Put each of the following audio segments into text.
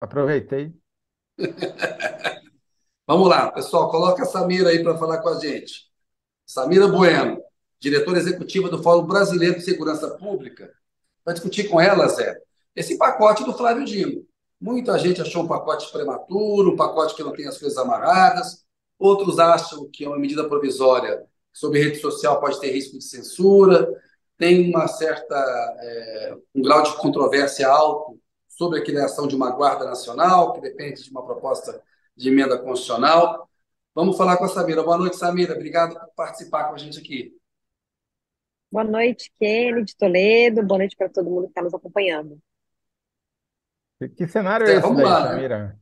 Aproveitei. Vamos lá, pessoal, coloca a Samira aí para falar com a gente. Samira Bueno, diretora executiva do Fórum Brasileiro de Segurança Pública, para discutir com ela, Zé, esse pacote do Flávio Dino. Muita gente achou um pacote prematuro, um pacote que não tem as coisas amarradas, outros acham que é uma medida provisória sobre rede social pode ter risco de censura, tem uma certa, um grau de controvérsia alto sobre a criação de uma Guarda Nacional, que depende de uma proposta de emenda constitucional. Vamos falar com a Samira. Boa noite, Samira. Obrigado por participar com a gente aqui. Boa noite, Kelly de Toledo. Boa noite para todo mundo que está nos acompanhando. Que cenário é Zé, esse vamos daí, lá, né? Samira?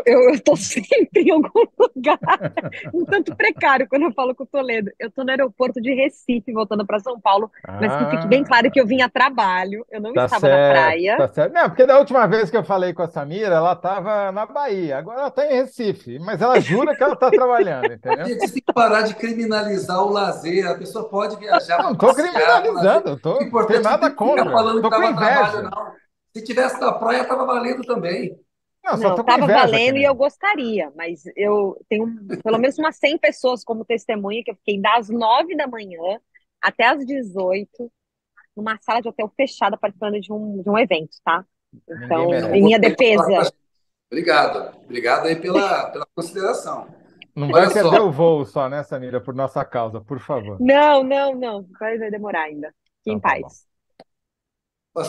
Eu estou sempre em algum lugar um tanto precário quando eu falo com o Toledo. Eu estou no aeroporto de Recife, voltando para São Paulo, mas que fique bem claro que eu Ah, vim a trabalho, eu não tá estava na certo, praia. tá certo. Não, porque da última vez que eu falei com a Samira, ela estava na Bahia, agora ela está em Recife, mas ela jura que ela está trabalhando, entendeu? Gente, tem que parar de criminalizar o lazer. A pessoa pode viajar Não para estou passear, para lazer. criminalizando, O não tenho importante é não nada tem que ficar contra, falando que estou com estava trabalho, inveja. não. Se tivesse na praia, estava valendo também. Não, só Não, estou com estava inveja, valendo e eu querido. gostaria, mas eu tenho pelo menos umas 100 pessoas como testemunha que eu fiquei das 9 da manhã até as 18 numa sala de hotel fechada participando de um evento, tá? Ninguém Então, Então, em merece. minha gostei de falar com a defesa, gente. Obrigado. Obrigado aí pela consideração. Não vai Olha perder só, o voo só, né, Samira, por nossa causa, por favor. não, não, não, vai demorar ainda. Fique Então em tá bom. paz.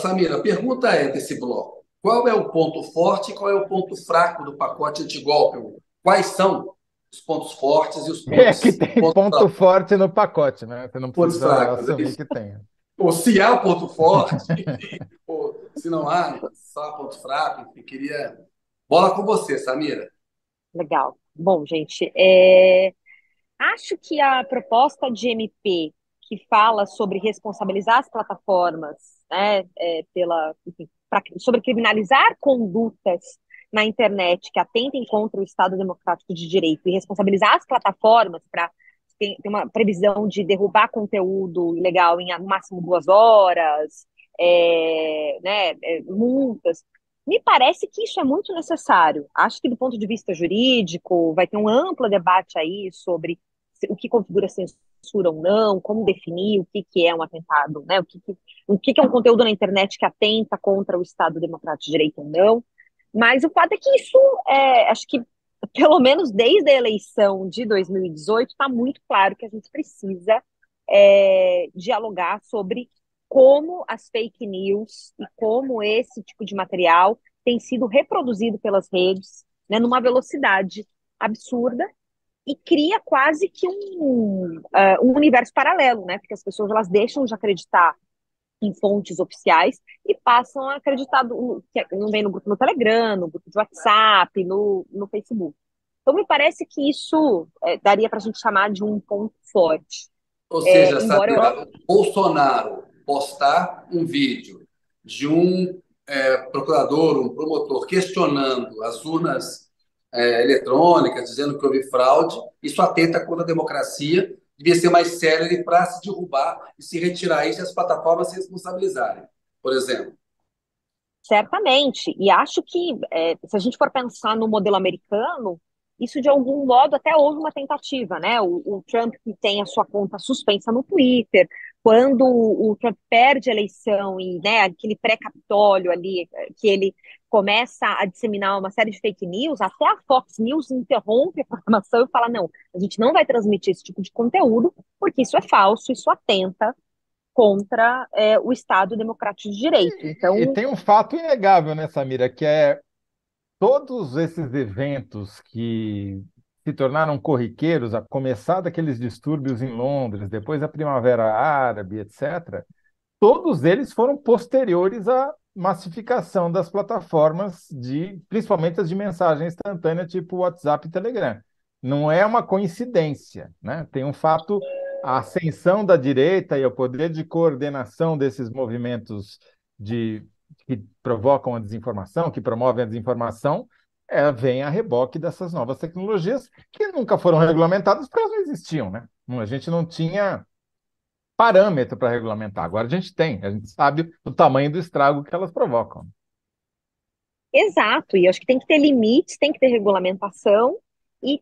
Samira, a pergunta é desse bloco. Qual é o ponto forte e qual é o ponto fraco do pacote antigolpe? Quais são os pontos fortes e os É que pontos, tem pontos ponto fracos? forte no pacote, né? Você não Pontos precisa fracos, é assumir isso? que tem. Ou se há ponto forte, ou se não há, só ponto fraco. Enfim, queria. Bola com você, Samira. Legal. Bom, gente, acho que a proposta de MP que fala sobre responsabilizar as plataformas, né, enfim, sobre criminalizar condutas na internet que atentem contra o Estado Democrático de Direito e responsabilizar as plataformas para ter uma previsão de derrubar conteúdo ilegal em no máximo 2 horas, multas. Me parece que isso é muito necessário. Acho que, do ponto de vista jurídico, vai ter um amplo debate aí sobre o que configura censura ou não, como definir o que é um atentado, né? O que é um conteúdo na internet que atenta contra o Estado Democrático de Direito ou não. Mas o fato é que isso, acho que, pelo menos desde a eleição de 2018, está muito claro que a gente precisa dialogar sobre como as fake news e como esse tipo de material tem sido reproduzido pelas redes, né, numa velocidade absurda e cria quase que um universo paralelo, né? Porque as pessoas elas deixam de acreditar em fontes oficiais e passam a acreditar que não vem no grupo no Telegram, no grupo de WhatsApp, no Facebook. Então me parece que isso daria para a gente chamar de um ponto forte. Ou seja, Embora eu Samira, o Bolsonaro postar um vídeo de um procurador, um promotor, questionando as urnas eletrônicas, dizendo que houve fraude, isso atenta contra a democracia, devia ser mais célere para se derrubar e se retirar isso e as plataformas se responsabilizarem, por exemplo. certamente, e acho que se a gente for pensar no modelo americano, isso de algum modo até houve uma tentativa, né? O Trump que tem a sua conta suspensa no Twitter, quando o Trump perde a eleição e, né, aquele pré-capitólio ali, que ele começa a disseminar uma série de fake news, até a Fox News interrompe a programação e fala, não, a gente não vai transmitir esse tipo de conteúdo, porque isso é falso, isso atenta contra o Estado Democrático de Direito. E Então, tem um fato inegável, né, Samira, que é todos esses eventos que se tornaram corriqueiros, a começar daqueles distúrbios em Londres, depois a Primavera Árabe, etc., todos eles foram posteriores à massificação das plataformas principalmente as de mensagem instantânea, tipo WhatsApp e Telegram. Não é uma coincidência, né? Tem um fato, a ascensão da direita e o poder de coordenação desses movimentos de, que provocam a desinformação, que promovem a desinformação, vem a reboque dessas novas tecnologias que nunca foram regulamentadas porque elas não existiam, né? A gente não tinha parâmetro para regulamentar. Agora a gente tem, a gente sabe o tamanho do estrago que elas provocam. Exato, e acho que tem que ter limites, tem que ter regulamentação, e,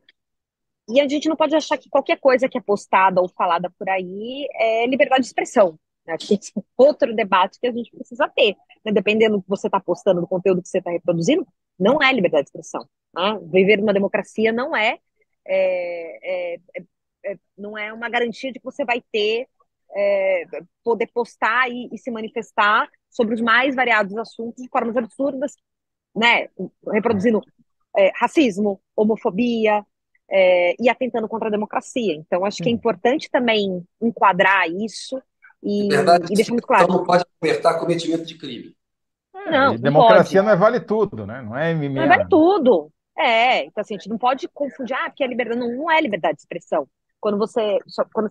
e a gente não pode achar que qualquer coisa que é postada ou falada por aí é liberdade de expressão. Né? Acho que esse é outro debate que a gente precisa ter. Né? Dependendo do que você está postando, do conteúdo que você está reproduzindo, não é liberdade de expressão. Né? Viver numa democracia não é uma garantia de que você vai ter é, poder postar e se manifestar sobre os mais variados assuntos de formas absurdas, né? Reproduzindo racismo, homofobia, e atentando contra a democracia. Então, acho que é Uhum. importante também enquadrar isso Liberdade e de deixar muito expressão claro. não pode cometer cometimento de crime. Não, E não pode. democracia não é vale tudo, né? Não é Não vale MMA. tudo. Então assim, a gente não pode confundir, porque a liberdade não é liberdade de expressão. Quando você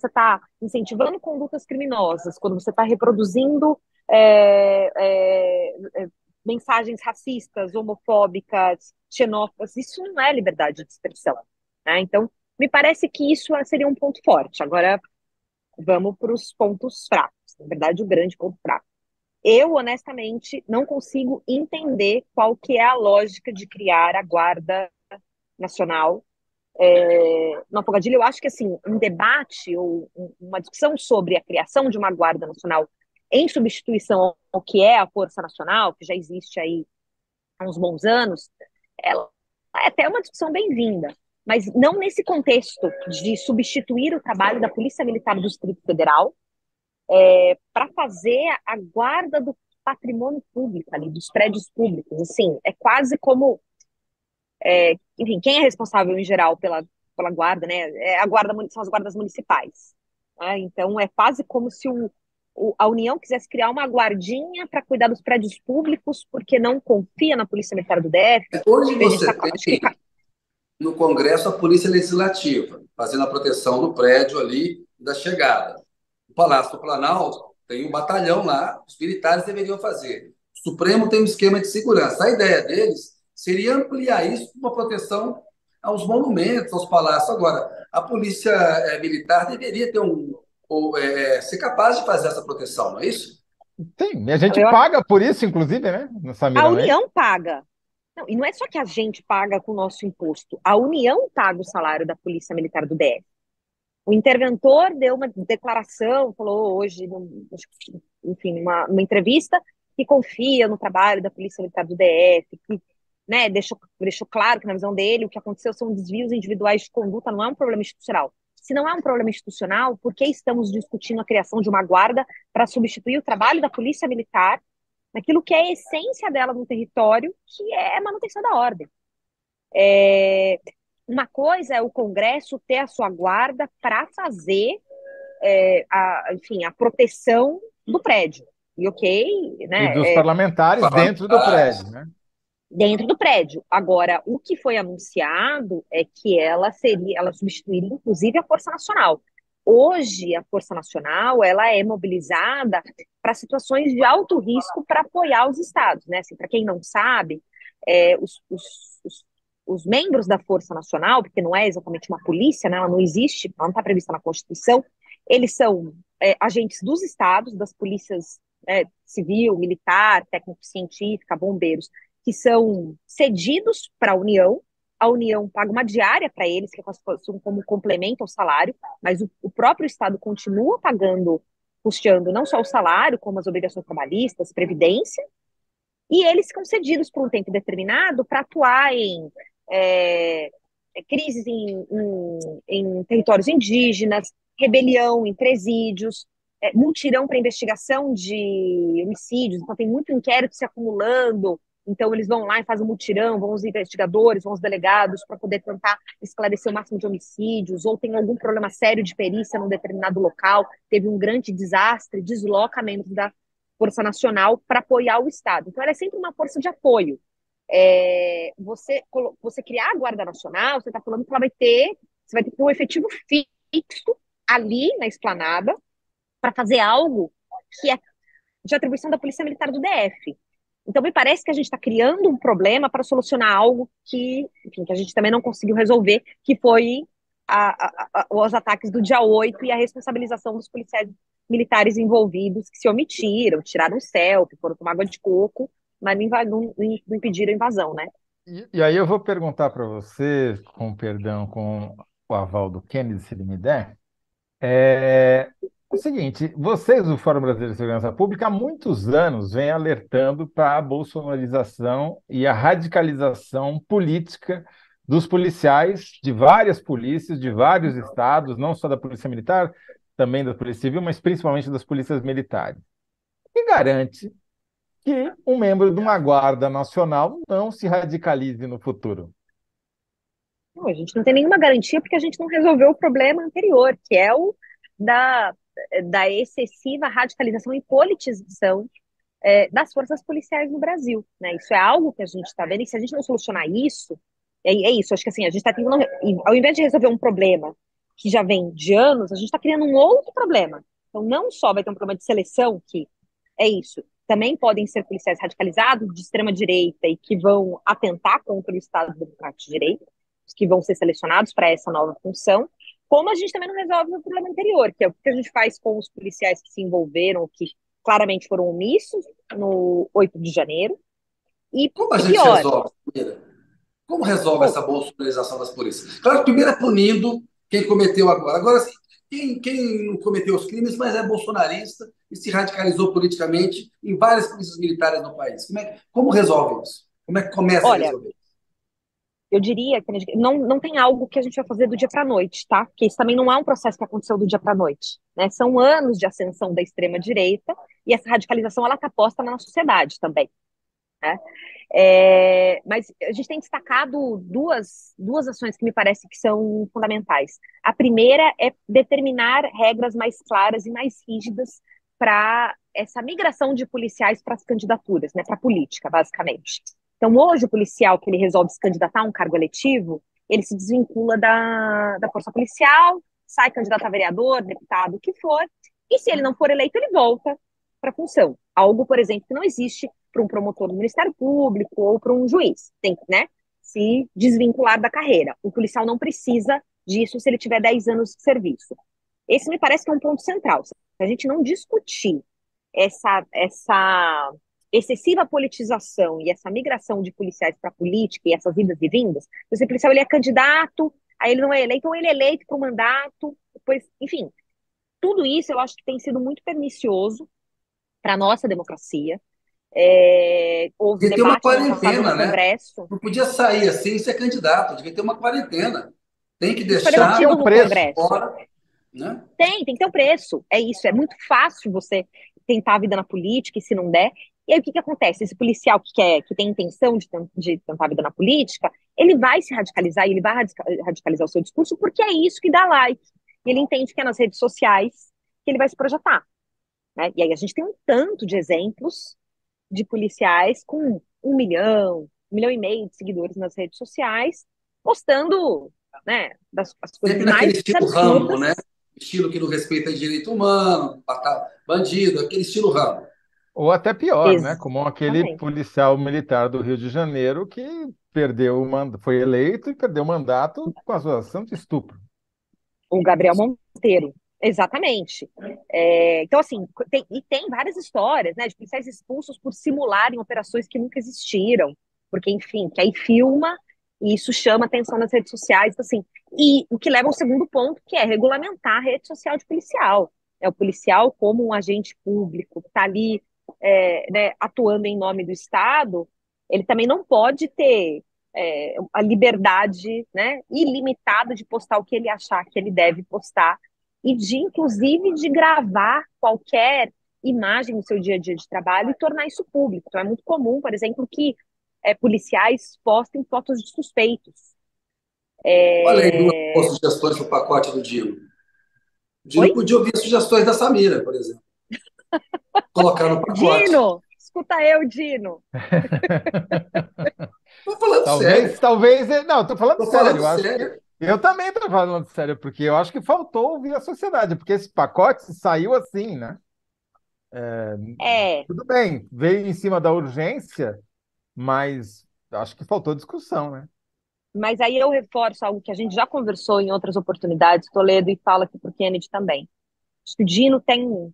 está incentivando condutas criminosas, quando você está reproduzindo é, é, é, mensagens racistas, homofóbicas, xenófobas, isso não é liberdade de expressão. Né? Então, me parece que isso seria um ponto forte. Agora, vamos para os pontos fracos. Na verdade, o grande ponto fraco. Eu, honestamente, não consigo entender qual que é a lógica de criar a Guarda Nacional. No Afogadilho, eu acho que assim, um debate ou uma discussão sobre a criação de uma Guarda Nacional em substituição ao que é a Força Nacional, que já existe aí há uns bons anos, ela é até uma discussão bem-vinda, mas não nesse contexto de substituir o trabalho da Polícia Militar do Distrito Federal para fazer a guarda do patrimônio público ali, dos prédios públicos. Assim, é quase como, enfim, quem é responsável em geral pela guarda, né? São as guardas municipais. Né? Então, é quase como se a União quisesse criar uma guardinha para cuidar dos prédios públicos, porque não confia na Polícia Militar do DF. Hoje A gente você tá, acho que tem no Congresso a Polícia Legislativa, fazendo a proteção do prédio ali da chegada. O Palácio do Planalto tem um batalhão lá, os militares deveriam fazer. O Supremo tem um esquema de segurança. A ideia deles seria ampliar isso para uma proteção aos monumentos, aos palácios. Agora, a polícia militar deveria ter ser capaz de fazer essa proteção, não é isso? Sim, e a gente eu, paga por isso, inclusive, né, a Samira, não é isso? União paga. Não, e não é só que a gente paga com o nosso imposto. A União paga o salário da Polícia Militar do DF. O interventor deu uma declaração, falou hoje, enfim, numa entrevista, que confia no trabalho da Polícia Militar do DF, que né, deixou claro que, na visão dele, o que aconteceu são desvios individuais de conduta, não é um problema institucional. Se não é um problema institucional, por que estamos discutindo a criação de uma guarda para substituir o trabalho da Polícia Militar naquilo que é a essência dela no território, que é a manutenção da ordem? É, uma coisa é o Congresso ter a sua guarda para fazer, enfim, a proteção do prédio. E ok, E né? dos parlamentares dentro do Parlamentares. prédio, né? Dentro do prédio. Agora, o que foi anunciado é que ela substituiria, inclusive, a Força Nacional. Hoje, a Força Nacional, ela é mobilizada para situações de alto risco para apoiar os estados, né? Assim, para quem não sabe, é, os, os, os, os membros da Força Nacional, porque não é exatamente uma polícia, né? Ela não existe, ela não está prevista na Constituição, eles são agentes dos estados, das polícias civil, militar, técnico-científica, bombeiros, que são cedidos para a União paga uma diária para eles, que é como complemento ao salário, mas o próprio Estado continua pagando, custeando não só o salário, como as obrigações trabalhistas, previdência, e eles ficam cedidos por um tempo determinado para atuar em é, crises em territórios indígenas, rebelião em presídios, multirão para investigação de homicídios, então tem muito inquérito se acumulando, então eles vão lá e fazem um mutirão, vão os investigadores, vão os delegados para poder tentar esclarecer o máximo de homicídios, ou tem algum problema sério de perícia num determinado local, teve um grande desastre, desloca membros da Força Nacional para apoiar o Estado. Então ela é sempre uma força de apoio. Você criar a Guarda Nacional, você está falando que você vai ter um efetivo fixo ali na esplanada para fazer algo que é de atribuição da Polícia Militar do DF. Então, me parece que a gente está criando um problema para solucionar algo enfim, que a gente também não conseguiu resolver, que foi os ataques do dia 8 e a responsabilização dos policiais militares envolvidos que se omitiram, tiraram selfie, foram tomar água de coco, mas não impediram a invasão, né? E aí eu vou perguntar para você, com perdão, com o aval do Kennedy, se ele me der, é o seguinte: vocês do Fórum Brasileiro de Segurança Pública há muitos anos vêm alertando para a bolsonarização e a radicalização política dos policiais de várias polícias, de vários estados, não só da Polícia Militar, também da Polícia Civil, mas principalmente das polícias militares. E garante que um membro de uma guarda nacional não se radicalize no futuro. Não, a gente não tem nenhuma garantia porque a gente não resolveu o problema anterior, que é o da, da excessiva radicalização e politização das forças policiais no Brasil, né? Isso é algo que a gente está vendo, e se a gente não solucionar isso, é isso, acho que assim, a gente está tentando, ao invés de resolver um problema que já vem de anos, a gente está criando um outro problema. Então, não só vai ter um problema de seleção, que é isso, também podem ser policiais radicalizados de extrema direita e que vão atentar contra o Estado Democrático de Direito, que vão ser selecionados para essa nova função, como a gente também não resolve o problema anterior, que é o que a gente faz com os policiais que se envolveram, que claramente foram omissos no 8 de janeiro. Como a E gente pior, resolve, Samira? Como resolve bom, essa bolsonarização das polícias? Claro, primeiro é punindo quem cometeu agora. Agora, assim, quem não cometeu os crimes, mas é bolsonarista e se radicalizou politicamente em várias polícias militares no país. Como resolve isso? Como é que começa a olha, resolver? eu diria que não tem algo que a gente vai fazer do dia para a noite, tá? Porque isso também não é um processo que aconteceu do dia para a noite, né? São anos de ascensão da extrema direita e essa radicalização ela está posta na sociedade também, né? Mas a gente tem destacado duas ações que me parece que são fundamentais. A primeira é determinar regras mais claras e mais rígidas para essa migração de policiais para as candidaturas, né, para a política, basicamente. Então, hoje, o policial que ele resolve se candidatar a um cargo eletivo, ele se desvincula da força policial, sai candidato a vereador, deputado, o que for, e se ele não for eleito, ele volta para a função. Algo, por exemplo, que não existe para um promotor do Ministério Público ou para um juiz. Tem que, né, se desvincular da carreira. O policial não precisa disso se ele tiver 10 anos de serviço. Esse me parece que é um ponto central. Se a gente não discutir essa excessiva politização e essa migração de policiais para a política e essas idas e vindas, esse policial ele é candidato, aí ele não é eleito, ou ele é eleito para o mandato, depois, enfim, tudo isso eu acho que tem sido muito pernicioso para a nossa democracia. Houve Devia ter uma debate no ano passado no quarentena, né? Congresso, Não podia sair assim e ser candidato. Devia ter uma quarentena. Tem que isso foi Só que tem deixar debatido um no preço. Congresso. fora, né? Tem que ter um preço. É isso, é muito fácil você tentar a vida na política e se não der. E aí o que que acontece? Esse policial que tem intenção de tentar a vida na política, ele vai se radicalizar e ele vai radicalizar o seu discurso porque é isso que dá like. E ele entende que é nas redes sociais que ele vai se projetar, né? E aí a gente tem um tanto de exemplos de policiais com 1 milhão e meio de seguidores nas redes sociais, postando, né, as coisas Sempre naquele mais estilo Rambo, né? absurdas. Estilo que não respeita direito humano, matar bandido, aquele estilo Rambo. Ou até pior, né? Como aquele Exatamente. policial militar do Rio de Janeiro que foi eleito e perdeu o mandato com acusação de estupro. O Gabriel Monteiro. Exatamente. Então, assim, tem várias histórias, né, de policiais expulsos por simularem operações que nunca existiram, porque, enfim, que aí filma e isso chama atenção nas redes sociais, então, assim, e o que leva ao segundo ponto, que é regulamentar a rede social de policial. É o policial como um agente público que está ali, né, atuando em nome do Estado, ele também não pode ter a liberdade, né, ilimitada de postar o que ele achar que ele deve postar e de, inclusive, de gravar qualquer imagem no seu dia a dia de trabalho e tornar isso público. Então, é muito comum, por exemplo, que policiais postem fotos de suspeitos. Olha aí duas boas É... sugestões para o pacote do Dino. O Oi? Dino podia ouvir sugestões da Samira, por exemplo. Colocar no pacote. Dino! Escuta eu, Dino! Estou falando sério. Talvez, não, estou falando Estou sério. falando Eu acho que sério. eu também estou falando sério, porque eu acho que faltou ouvir a sociedade, porque esse pacote saiu assim, né? É, Tudo bem, veio em cima da urgência, mas acho que faltou discussão, né? mas aí eu reforço algo que a gente já conversou em outras oportunidades, Toledo, e fala aqui para o Kennedy também. Acho que o Dino tem,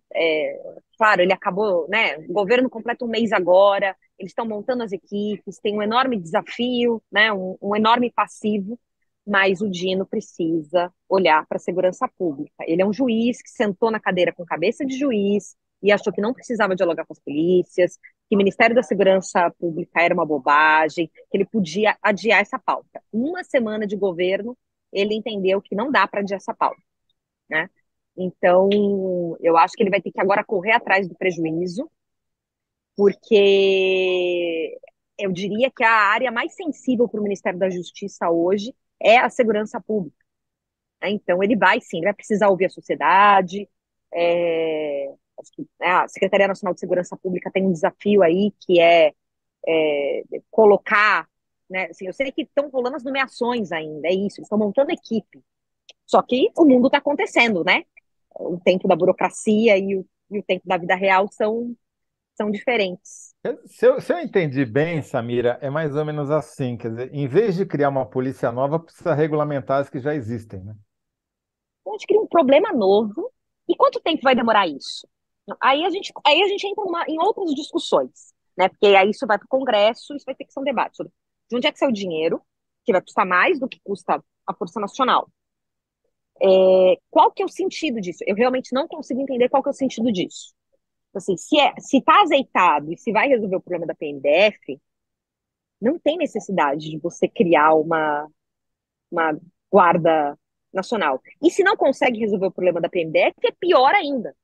claro, ele acabou, né? O governo completa um mês agora, eles estão montando as equipes, tem um enorme desafio, né? Um enorme passivo, mas o Dino precisa olhar para a segurança pública. Ele é um juiz que sentou na cadeira com cabeça de juiz e achou que não precisava dialogar com as polícias, que o Ministério da Segurança Pública era uma bobagem, que ele podia adiar essa pauta. Uma semana de governo, ele entendeu que não dá para adiar essa pauta, né? Então, eu acho que ele vai ter que agora correr atrás do prejuízo, porque eu diria que a área mais sensível para o Ministério da Justiça hoje é a segurança pública, né? Então, ele vai sim, ele vai precisar ouvir a sociedade. Acho que, né, a Secretaria Nacional de Segurança Pública tem um desafio aí que é colocar, né? Assim, eu sei que estão rolando as nomeações ainda, é isso, eles estão montando equipe. Só que o mundo está acontecendo, né? O tempo da burocracia e o tempo da vida real são diferentes. Se eu entendi bem, Samira, é mais ou menos assim, quer dizer, em vez de criar uma polícia nova, precisa regulamentar as que já existem, né? Então, a gente cria um problema novo. E quanto tempo vai demorar isso? Aí a gente entra em outras discussões, né? Porque aí isso vai para o Congresso, isso vai ter que ser um debate sobre de onde é que sai o dinheiro, que vai custar mais do que custa a Força Nacional. Qual que é o sentido disso? Eu realmente não consigo entender qual que é o sentido disso. Assim, se está azeitado e se vai resolver o problema da PMDF, não tem necessidade de você criar uma guarda nacional. E se não consegue resolver o problema da PMDF, é pior ainda.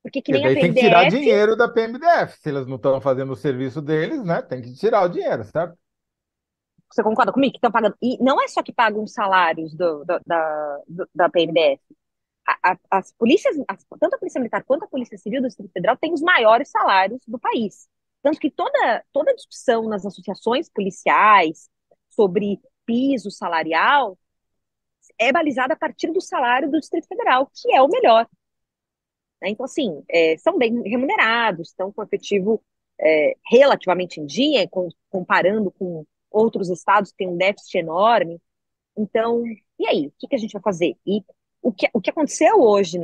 Porque que E nem a daí tem que tirar PMDF, dinheiro da PMDF. Se eles não estão fazendo o serviço deles, né? Tem que tirar o dinheiro, certo? você concorda comigo? Que estão pagando. E não é só que pagam os salários da PMDF. As polícias, tanto a Polícia Militar quanto a Polícia Civil do Distrito Federal têm os maiores salários do país. Tanto que toda discussão nas associações policiais sobre piso salarial é balizada a partir do salário do Distrito Federal, que é o melhor, né? Então, assim, são bem remunerados, estão com efetivo relativamente em dia, comparando com outros estados que têm um déficit enorme. Então, e aí? O que a gente vai fazer? E o que aconteceu hoje,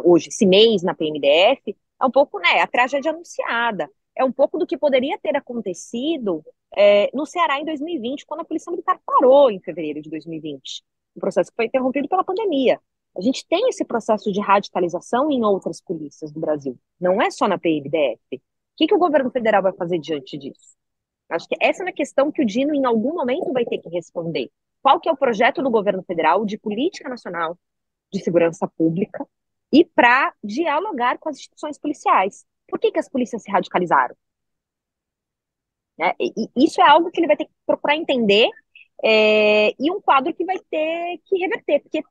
hoje, esse mês, na PMDF, é um pouco, né, a tragédia anunciada. É um pouco do que poderia ter acontecido no Ceará em 2020, quando a Polícia Militar parou em fevereiro de 2020. Um processo que foi interrompido pela pandemia. A gente tem esse processo de radicalização em outras polícias do Brasil. Não é só na PMDF. O que o governo federal vai fazer diante disso? Acho que essa é uma questão que o Dino, em algum momento, vai ter que responder. Qual que é o projeto do governo federal de política nacional de segurança pública e para dialogar com as instituições policiais? Por que as polícias se radicalizaram? Né? E isso é algo que ele vai ter que procurar entender, e um quadro que vai ter que reverter, porque,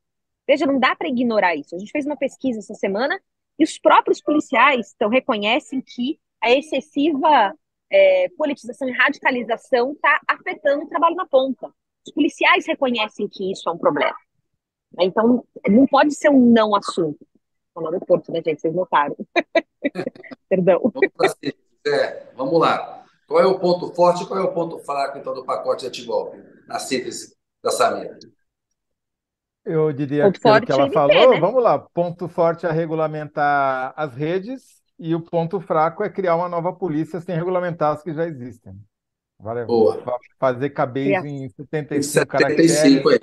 veja, não dá para ignorar isso. A gente fez uma pesquisa essa semana e os próprios policiais reconhecem que a excessiva politização e radicalização está afetando o trabalho na ponta. Os policiais reconhecem que isso é um problema. Então, não pode ser um não assunto. Estou no aeroporto, né, gente? Vocês notaram. Perdão. Vamos para cima, Zé. Vamos lá. Qual é o ponto forte e qual é o ponto fraco, então, do pacote antigolpe, na síntese da Samira? Eu diria Ponto que pelo que forte, ela MP, falou, né? vamos lá. Ponto forte é regulamentar as redes e o ponto fraco é criar uma nova polícia sem regulamentar as que já existem. Boa. Fazer caber isso Criação. em Em 75 caracteres. 75 aí.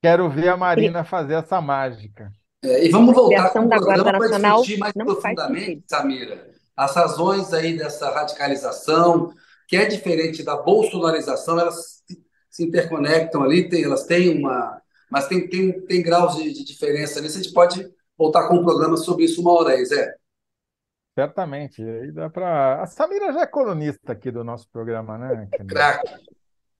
Quero ver a Marina fazer essa mágica. E vamos voltar com Criação o da Guarda programa para Nacional discutir mais não faz profundamente, sentido. Samira, as razões aí dessa radicalização, que é diferente da bolsonarização, elas se interconectam ali, elas têm uma. Mas tem graus de diferença ali. A gente pode voltar com um programa sobre isso uma hora aí, Zé. Certamente. Aí dá para. A Samira já é colunista aqui do nosso programa, né, querida? Craque,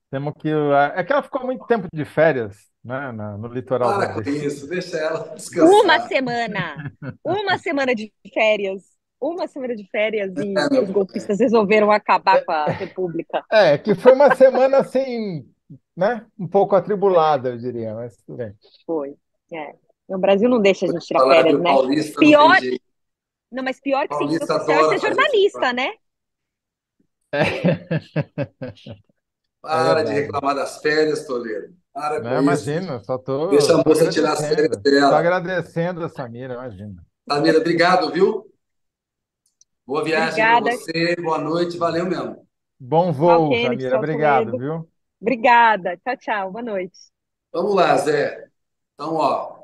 Temos que. É que ela ficou muito tempo de férias, né, no litoral para com nordestino. isso, deixa ela Uma descansar. semana! Uma semana de férias. Uma semana de férias e Meu os golpistas resolveram acabar com a República. Que foi uma semana assim, né, um pouco atribulada, eu diria, mas tudo bem. Foi. É. No Brasil não deixa a gente tirar Falar que férias, o né? paulista não tem Pior, jeito. não, mas pior O que cientista paulista social é adora ser fazer isso. jornalista, né? É Para de verdade. reclamar das férias, Toledo. Para Não, com isso. imagina, só Deixa tô, a tô moça tirar as férias agradecendo. Tô dela. agradecendo a Samira, imagina. Samira, obrigado, viu? Boa viagem para Obrigada. você, boa noite, valeu mesmo. Bom Tchau, voo, Kennedy. Samira. Tchau, Obrigado, Toledo. viu? Obrigada. Tchau, tchau. Boa noite. Vamos lá, Zé. Então, ó,